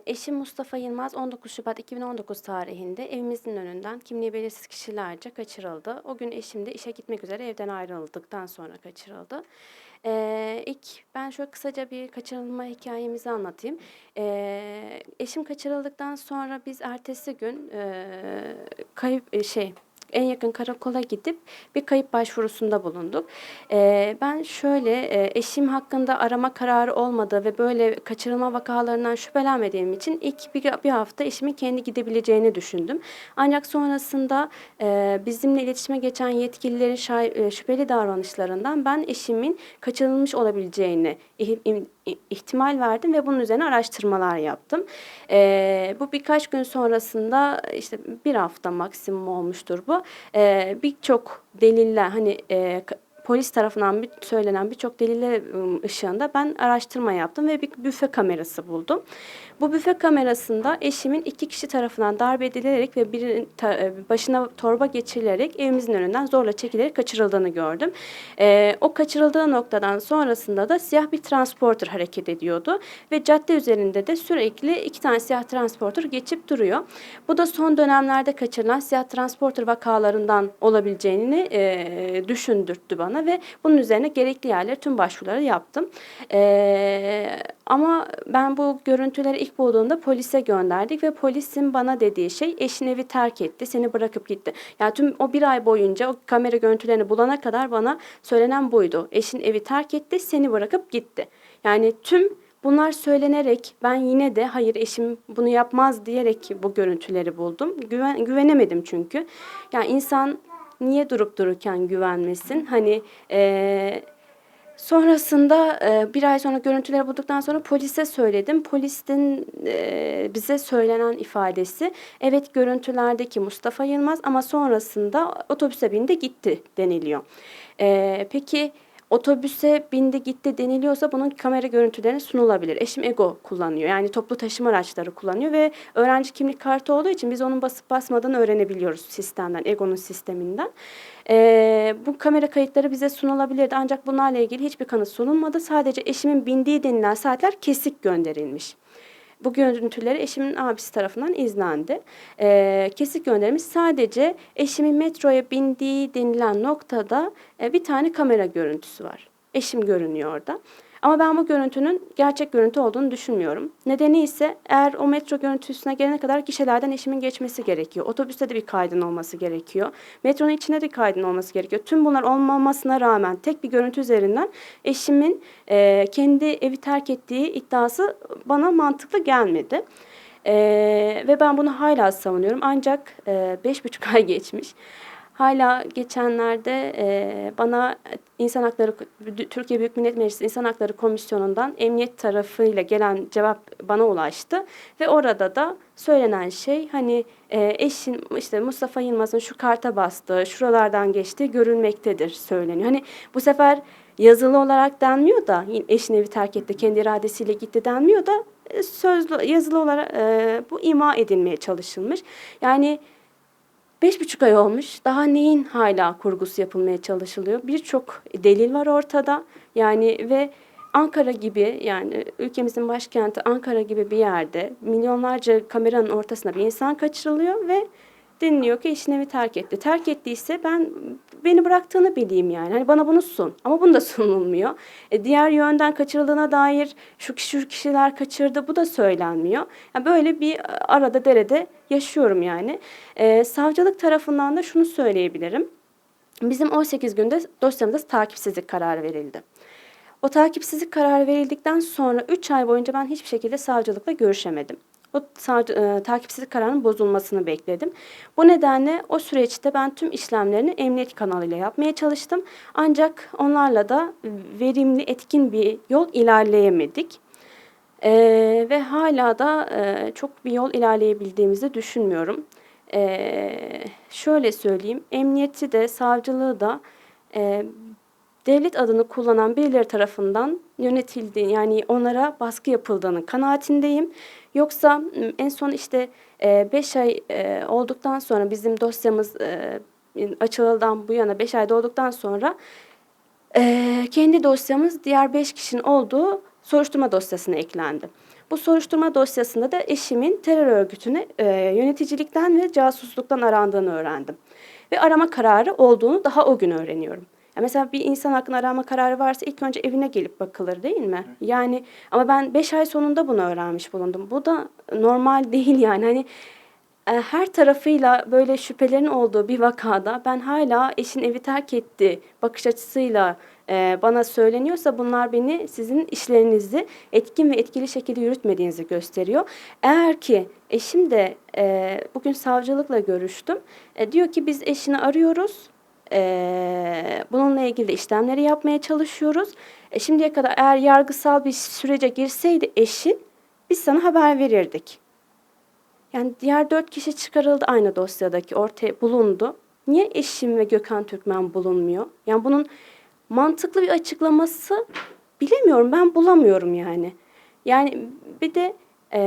Eşim Mustafa Yılmaz 19 Şubat 2019 tarihinde evimizin önünden kimliği belirsiz kişilerce kaçırıldı. O gün eşim de işe gitmek üzere evden ayrıldıktan sonra kaçırıldı. İlk ben şöyle kısaca bir kaçırılma hikayemizi anlatayım. Eşim kaçırıldıktan sonra biz ertesi gün en yakın karakola gidip bir kayıp başvurusunda bulunduk. Ben şöyle eşim hakkında arama kararı olmadığı ve böyle kaçırılma vakalarından şüphelenmediğim için ilk bir hafta eşimin kendi gidebileceğini düşündüm. Ancak sonrasında bizimle iletişime geçen yetkililerin şüpheli davranışlarından ben eşimin kaçırılmış olabileceğini ihtimal verdim ve bunun üzerine araştırmalar yaptım. Bu birkaç gün sonrasında işte bir hafta maksimum olmuştur bu. Birçok deliller polis tarafından söylenen birçok deliller ışığında ben araştırma yaptım ve bir büfe kamerası buldum. Bu büfe kamerasında eşimin 2 kişi tarafından darp edilerek ve birinin başına torba geçirilerek evimizin önünden zorla çekilerek kaçırıldığını gördüm. O kaçırıldığı noktadan sonrasında da siyah bir transporter hareket ediyordu ve cadde üzerinde de sürekli 2 tane siyah transporter geçip duruyor. Bu da son dönemlerde kaçırılan siyah transporter vakalarından olabileceğini düşündürttü bana ve bunun üzerine gerekli yerlere tüm başvuruları yaptım. Ama ben bu görüntüleri ilk bulduğumda polise gönderdik ve polisin bana dediği şey eşin evi terk etti, seni bırakıp gitti. Yani tüm o bir ay boyunca o kamera görüntülerini bulana kadar bana söylenen buydu. Eşin evi terk etti, seni bırakıp gitti. Yani tüm bunlar söylenerek ben yine de hayır eşim bunu yapmaz diyerek bu görüntüleri buldum. Güvenemedim çünkü. Yani insan niye durup dururken güvenmesin? Sonrasında bir ay sonra görüntüleri bulduktan sonra polise söyledim. Polisin bize söylenen ifadesi evet görüntülerdeki Mustafa Yılmaz ama sonrasında otobüse bindi gitti deniliyor. Peki otobüse bindi gitti deniliyorsa bunun kamera görüntülerine sunulabilir. Eşim Ego kullanıyor. Yani toplu taşıma araçları kullanıyor ve öğrenci kimlik kartı olduğu için biz onun basıp basmadığını öğrenebiliyoruz sistemden, Ego'nun sisteminden. Bu kamera kayıtları bize sunulabilirdi ancak bunlarla ilgili hiçbir kanıt sunulmadı. Sadece eşimin bindiği denilen saatler kesik gönderilmiş. Bu görüntüleri eşimin abisi tarafından izlendi. Kesik gönderilmiş. Sadece eşimin metroya bindiği denilen noktada bir tane kamera görüntüsü var. Eşim görünüyor orada. Ama ben bu görüntünün gerçek görüntü olduğunu düşünmüyorum. Nedeni ise eğer o metro görüntüsüne gelene kadar gişelerden eşimin geçmesi gerekiyor. Otobüste de bir kaydın olması gerekiyor. Metronun içinde de kaydın olması gerekiyor. Tüm bunlar olmamasına rağmen tek bir görüntü üzerinden eşimin kendi evi terk ettiği iddiası bana mantıklı gelmedi. Ve ben bunu hala savunuyorum. Ancak 5,5 ay geçmiş. Hala geçenlerde bana Türkiye Büyük Millet Meclisi İnsan Hakları Komisyonu'ndan emniyet tarafıyla gelen cevap bana ulaştı ve orada da söylenen şey eşin işte Mustafa Yılmaz'ın şu karta bastığı, şuralardan geçtiği görülmektedir söyleniyor. Bu sefer yazılı olarak denmiyor da eşin evi terk etti, kendi iradesiyle gitti denmiyor da yazılı olarak bu ima edilmeye çalışılmış. Yani 5,5 ay olmuş. Daha neyin hala kurgusu yapılmaya çalışılıyor? Birçok delil var ortada. Ve Ankara gibi yani ülkemizin başkenti Ankara gibi bir yerde milyonlarca kameranın ortasına bir insan kaçırılıyor ve deniliyor ki eşini evi terk etti. Terk ettiyse beni bıraktığını bileyim yani. Bana bunu sun. Ama bunu da sunulmuyor. Diğer yönden kaçırıldığına dair şu kişiler kaçırdı bu da söylenmiyor. Yani böyle bir arada derede yaşıyorum yani. Savcılık tarafından da şunu söyleyebilirim. Bizim 18 günde dosyamızda takipsizlik kararı verildi. O takipsizlik kararı verildikten sonra 3 ay boyunca ben hiçbir şekilde savcılıkla görüşemedim. O takipsizlik kararının bozulmasını bekledim. Bu nedenle o süreçte ben tüm işlemlerini emniyet kanalıyla yapmaya çalıştım. Ancak onlarla da verimli, etkin bir yol ilerleyemedik. Ve hala da çok bir yol ilerleyebildiğimizi düşünmüyorum. Şöyle söyleyeyim, emniyeti de, savcılığı da devlet adını kullanan birileri tarafından yönetildiği, yani onlara baskı yapıldığının kanaatindeyim. Yoksa en son 5 ay olduktan sonra bizim dosyamız açıldıktan bu yana 5 ayda olduktan sonra kendi dosyamız diğer 5 kişinin olduğu soruşturma dosyasına eklendi. Bu soruşturma dosyasında da eşimin terör örgütüne yöneticilikten ve casusluktan arandığını öğrendim. Ve arama kararı olduğunu daha o gün öğreniyorum. Ya mesela bir insan hakkında arama kararı varsa ilk önce evine gelip bakılır değil mi? Yani ama ben 5 ay sonunda bunu öğrenmiş bulundum. Bu da normal değil yani. Hani her tarafıyla böyle şüphelerin olduğu bir vakada ben hala eşin evi terk etti bakış açısıyla bana söyleniyorsa bunlar beni sizin işlerinizi etkin ve etkili şekilde yürütmediğinizi gösteriyor. Eğer ki eşim de bugün savcılıkla görüştüm. Diyor ki biz eşini arıyoruz. Bununla ilgili de işlemleri yapmaya çalışıyoruz. Şimdiye kadar eğer yargısal bir sürece girseydi eşin biz sana haber verirdik. Yani diğer 4 kişi çıkarıldı aynı dosyadaki ortaya bulundu. Niye eşim ve Gökhan Türkmen bulunmuyor? Yani bunun mantıklı bir açıklaması bilemiyorum. Ben bulamıyorum yani. Yani bir de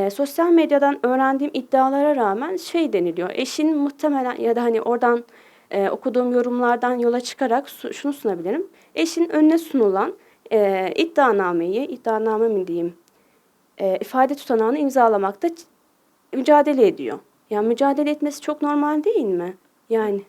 sosyal medyadan öğrendiğim iddialara rağmen şey deniliyor. Eşin muhtemelen ya da hani oradan okuduğum yorumlardan yola çıkarak şunu sunabilirim. Eşin önüne sunulan iddianame mi diyeyim, ifade tutanağını imzalamakta mücadele ediyor. Yani mücadele etmesi çok normal değil mi? Yani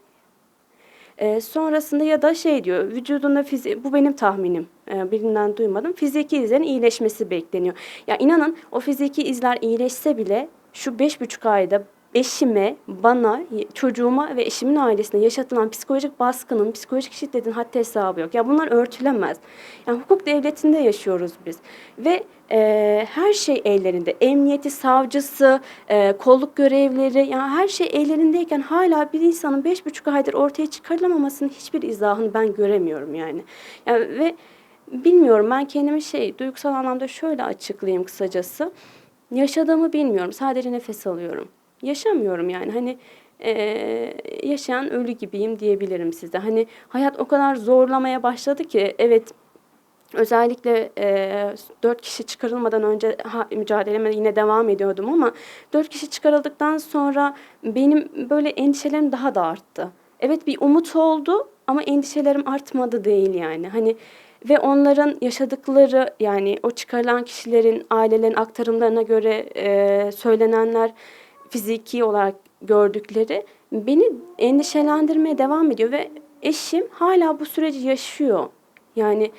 sonrasında ya da şey diyor, vücudunda bu benim tahminim, birinden duymadım. Fiziki izlerin iyileşmesi bekleniyor. Ya inanın o fiziki izler iyileşse bile şu 5,5 ayda eşime, bana, çocuğuma ve eşimin ailesine yaşatılan psikolojik baskının, psikolojik şiddetin haddi hesabı yok. Ya bunlar örtülemez. Yani hukuk devletinde yaşıyoruz biz. Ve her şey ellerinde. Emniyeti, savcısı, kolluk görevlileri, yani her şey ellerindeyken hala bir insanın 5,5 aydır ortaya çıkarılamamasının hiçbir izahını ben göremiyorum yani. Yani ve bilmiyorum, ben kendimi duygusal anlamda şöyle açıklayayım kısacası. Yaşadığımı bilmiyorum. Sadece nefes alıyorum. Yaşamıyorum yani. Hani yaşayan ölü gibiyim diyebilirim size. Hani hayat o kadar zorlamaya başladı ki, evet, özellikle 4 kişi çıkarılmadan önce mücadeleme yine devam ediyordum ama 4 kişi çıkarıldıktan sonra benim böyle endişelerim daha da arttı. Evet, bir umut oldu ama endişelerim artmadı değil yani. Hani ve onların yaşadıkları, yani o çıkarılan kişilerin ailelerin aktarımlarına göre söylenenler, fiziki olarak gördükleri beni endişelendirmeye devam ediyor ve eşim hala bu süreci yaşıyor. Yani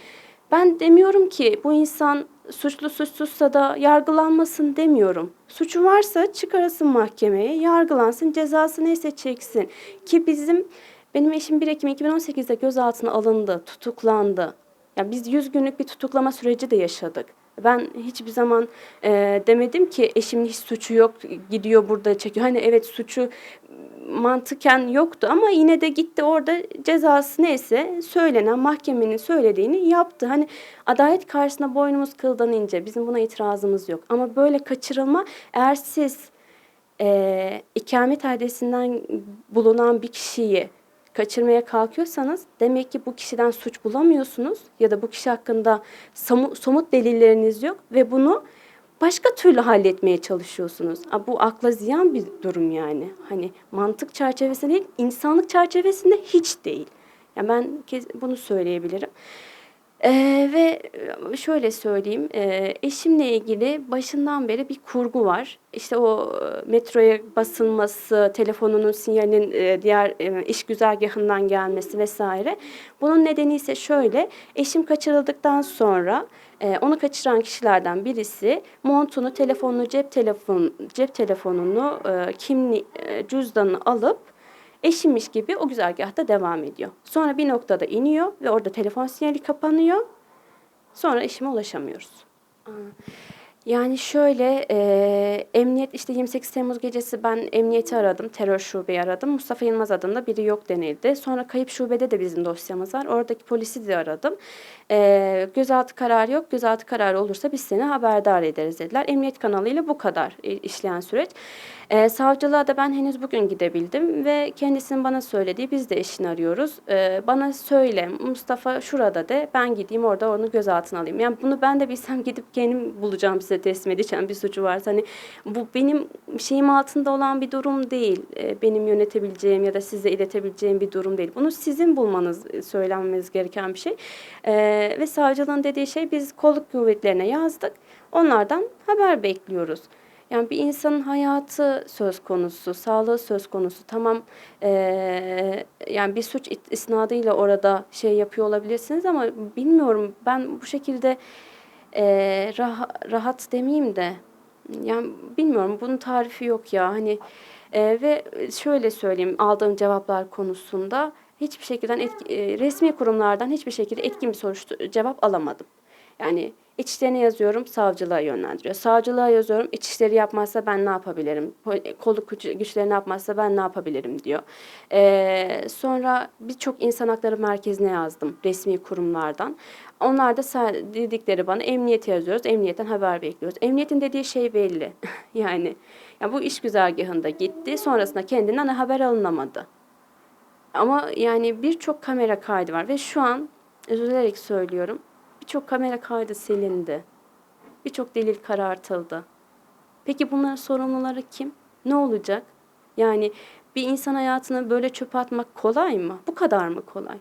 ben demiyorum ki bu insan suçlu suçsuzsa da yargılanmasın demiyorum. Suçu varsa çıkarasın mahkemeye, yargılansın, cezası neyse çeksin. Ki benim eşim 1 Ekim 2018'de gözaltına alındı, tutuklandı. Ya biz 100 günlük bir tutuklama süreci de yaşadık. Ben hiçbir zaman demedim ki eşimin hiç suçu yok, gidiyor burada çekiyor. Hani evet, suçu mantıken yoktu ama yine de gitti orada, cezası neyse söylenen mahkemenin söylediğini yaptı. Hani adalet karşısında boynumuz kıldan ince, bizim buna itirazımız yok. Ama böyle kaçırılma, eğer siz ikamet adresinden bulunan bir kişiyi kaçırmaya kalkıyorsanız demek ki bu kişiden suç bulamıyorsunuz ya da bu kişi hakkında somut delilleriniz yok ve bunu başka türlü halletmeye çalışıyorsunuz. Bu akla ziyan bir durum yani. Hani mantık çerçevesinde değil, insanlık çerçevesinde hiç değil. Yani ben bunu söyleyebilirim. Ve şöyle söyleyeyim, eşimle ilgili başından beri bir kurgu var. İşte o metroya basılması, telefonunun sinyalinin diğer iş güzergahından gelmesi vesaire. Bunun nedeni ise şöyle: eşim kaçırıldıktan sonra onu kaçıran kişilerden birisi montunu, telefonunu, cep telefonunu, cüzdanını alıp eşimmiş gibi o güzergahta devam ediyor. Sonra bir noktada iniyor ve orada telefon sinyali kapanıyor. Sonra eşime ulaşamıyoruz. Yani şöyle, emniyet, işte 28 Temmuz gecesi ben emniyeti aradım, terör şubeyi aradım. Mustafa Yılmaz adında biri yok denildi. Sonra kayıp şubede de bizim dosyamız var. Oradaki polisi de aradım. Gözaltı kararı yok. Gözaltı kararı olursa biz seni haberdar ederiz dediler. Emniyet kanalıyla bu kadar işleyen süreç. Savcılığa da ben henüz bugün gidebildim ve kendisinin bana söylediği, biz de eşini arıyoruz. Bana söyle, Mustafa şurada de, ben gideyim orada onu gözaltına alayım. Yani bunu ben de bilsem gidip kendim bulacağım, size teslim edeceğim bir suçu varsa. Hani bu benim şeyim altında olan bir durum değil. Benim yönetebileceğim ya da size iletebileceğim bir durum değil. Bunu sizin bulmanız, söylenmeniz gereken bir şey. Ve savcılığın dediği şey, biz kolluk kuvvetlerine yazdık. Onlardan haber bekliyoruz. Yani bir insanın hayatı söz konusu, sağlığı söz konusu. Tamam, yani bir suç isnadıyla orada şey yapıyor olabilirsiniz ama bilmiyorum, ben bu şekilde rahat demeyeyim de, yani bilmiyorum, bunun tarifi yok ya. Hani ve şöyle söyleyeyim, aldığım cevaplar konusunda hiçbir şekilde resmi kurumlardan hiçbir şekilde etkin bir cevap alamadım. Yani İçişleri'ne yazıyorum, savcılığa yönlendiriyor. Savcılığa yazıyorum, İçişleri yapmazsa ben ne yapabilirim? Kolluk güçleri ne yapmazsa ben ne yapabilirim diyor. Sonra birçok insan hakları merkezine yazdım resmi kurumlardan. Onlar da dedikleri bana emniyete yazıyoruz, emniyetten haber bekliyoruz. Emniyetin dediği şey belli. Yani ya bu iş güzergahında gitti, sonrasında kendinden haber alınamadı. Ama yani birçok kamera kaydı var ve şu an üzülerek söylüyorum, birçok kamera kaydı silindi. Birçok delil karartıldı. Peki bunların sorumluları kim? Ne olacak? Yani bir insan hayatını böyle çöpe atmak kolay mı? Bu kadar mı kolay?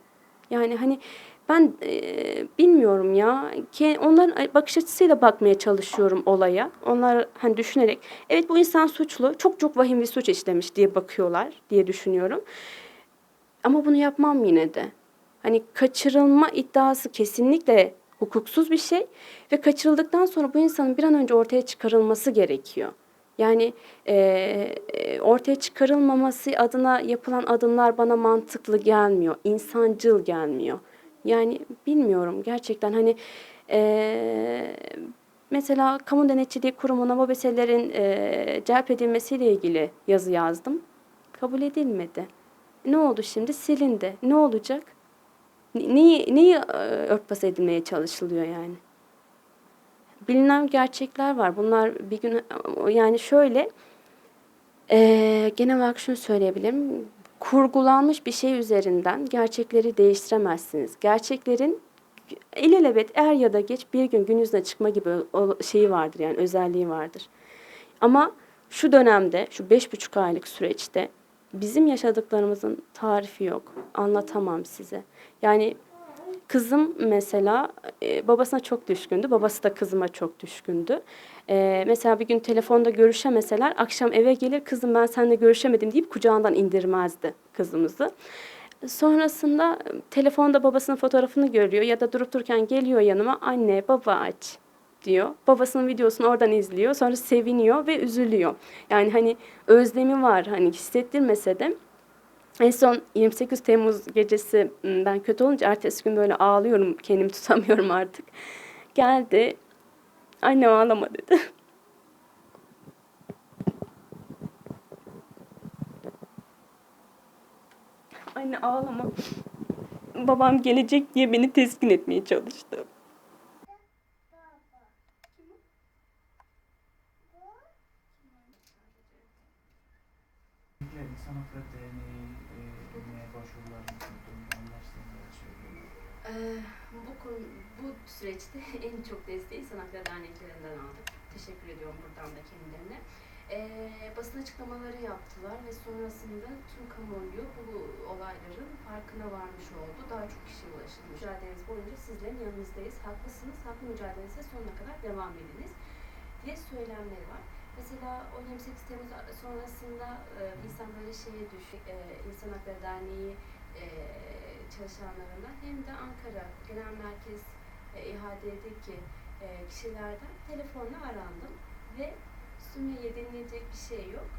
Yani hani ben bilmiyorum ya. Onların bakış açısıyla bakmaya çalışıyorum olaya. Onlar hani düşünerek, evet bu insan suçlu, çok çok vahim bir suç işlemiş diye bakıyorlar diye düşünüyorum. Ama bunu yapmam yine de. Hani kaçırılma iddiası kesinlikle hukuksuz bir şey ve kaçırıldıktan sonra bu insanın bir an önce ortaya çıkarılması gerekiyor. Yani ortaya çıkarılmaması adına yapılan adımlar bana mantıklı gelmiyor, insancıl gelmiyor. Yani bilmiyorum gerçekten, hani mesela Kamu Denetçiliği Kurumu'na mobeselerin celp edilmesiyle ilgili yazı yazdım. Kabul edilmedi. Ne oldu şimdi? Silindi. Ne olacak? Neyi örtbas edilmeye çalışılıyor yani? Bilinen gerçekler var. Bunlar bir gün, yani şöyle, genel olarak şunu söyleyebilirim. Kurgulanmış bir şey üzerinden gerçekleri değiştiremezsiniz. Gerçeklerin ilelebet er ya da geç bir gün gün yüzüne çıkma gibi şeyi vardır, yani özelliği vardır. Ama şu dönemde, şu 5,5 aylık süreçte bizim yaşadıklarımızın tarifi yok. Anlatamam size. Yani kızım mesela babasına çok düşkündü. Babası da kızıma çok düşkündü. Mesela bir gün telefonda görüşemeseler akşam eve gelir, kızım ben seninle görüşemedim deyip kucağından indirmezdi kızımızı. Sonrasında telefonda babasının fotoğrafını görüyor ya da durup dururken geliyor yanıma, anne baba aç diyor. Babasının videosunu oradan izliyor. Sonra seviniyor ve üzülüyor. Yani hani özlemi var, hani hissettirmese de. En son 28 Temmuz gecesi ben kötü olunca ertesi gün böyle ağlıyorum. Kendimi tutamıyorum artık. Geldi. Anne ağlama dedi. Anne ağlama. Babam gelecek diye beni teskin etmeye çalıştı. İnsan Hakları Derneği'ne başvurularını sundum, anlaştığımları söylüyorum. Bu süreçte en çok desteği İnsan Hakları Derneklerinden aldık. Teşekkür ediyorum buradan da kendilerine. Basın açıklamaları yaptılar ve sonrasında tüm kamuoyu bu olayların farkına varmış oldu. Daha çok kişiye ulaşıldı. Mücadeleniz boyunca sizlerin yanınızdayız. Haklısınız. Haklı mücadelenize sonuna kadar devam ediniz diye söylemleri var. Mesela o 28 Temmuz sonrasında insan böyle şeye İnsan Hakları Derneği çalışanlarından hem de Ankara Genel Merkez İHA'deki kişilerden telefonla arandım ve Sümeyye denilecek bir şey yok.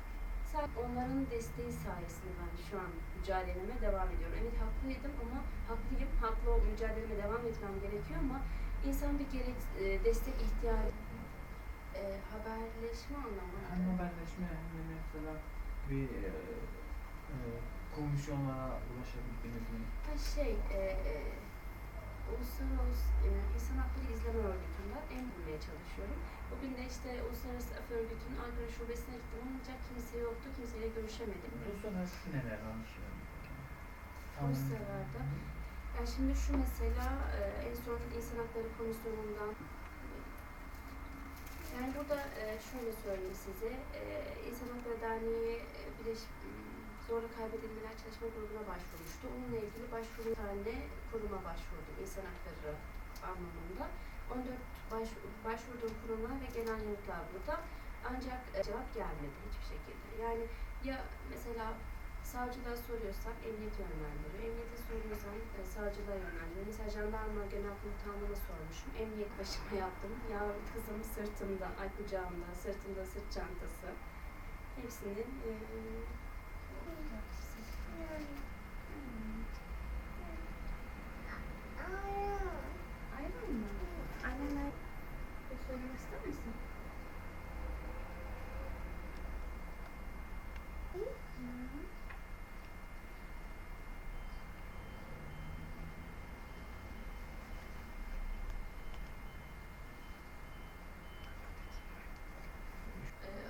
Sadece onların desteği sayesinde ben şu an mücadeleme devam ediyorum. Evet haklıydım ama haklıyım, haklı o mücadeleme devam etmem gerekiyor ama insan bir destek ihtiyacı, haberleşme anlamında. Hem haberleşme hem mesela bir komisyonlara ulaşabildiniz mi? Uluslararası İnsan Hakları İzleme Örgütü'nden bulmaya çalışıyorum. Bugün de işte Uluslararası Af Örgütü'nün Ankara Şubesi'ne gittim ancak kimse yoktu, kimseyle görüşemedim. Uluslararası neler var? Dosyalarda. Yani şimdi şu mesela en son İnsan Hakları Komisyonu'ndan, yani burada şöyle söyleyeyim size, İnsan Hakları Derneği Zorla Kaybedilmeler Çalışma Grubu'na başvurmuştu. Onunla ilgili başvuru tane kuruma başvurdum, İnsan Hakları anlamında. 14 başvurduğum kurumlar ve genel yanıtlar burada. Ancak cevap gelmedi hiçbir şekilde. Yani ya mesela savcılığa soruyorsak emniyet yönlendiriyor. Emniyete soruyorsam savcılığa yönlendiriyor. Mesela jandarma genel komutanlığına sormuşum. Emniyet başıma yaptım. Ya kızım sırtımda, ay kucağımda, sırtımda sırt çantası. Hepsini ayran mı? Annenler söylemek ister misin?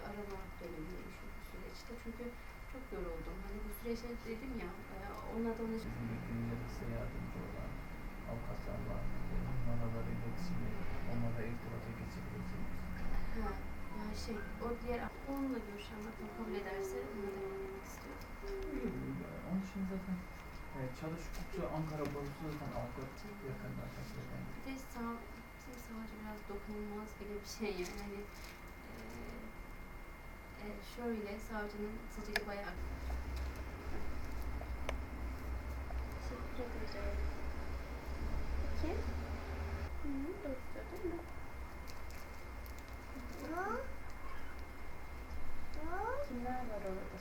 Arama dönemindeymiş bu süreçte. Çünkü çok yoruldum. Hani bu süreçte dedim ya, onun adamı Bilgileri size yardımcı olan avukatlar var mı? Numaraları iletişimi, onlara irtibata geçebileceğimiz. ha, ya şey, o diğer onunla görüşen bakalım kabul ederse ona devam etmek istiyorum. Onun için zaten çalış hukukçu Ankara Barosu zaten avukat yakından takip eden. Bir de bizim savcı biraz dokunulmaz gibi bir şey yani. Hani, şöyle savcının sıcacık bayağı. Teşekkür ederim. Peki. Doktor değil mi? Kimler var orada?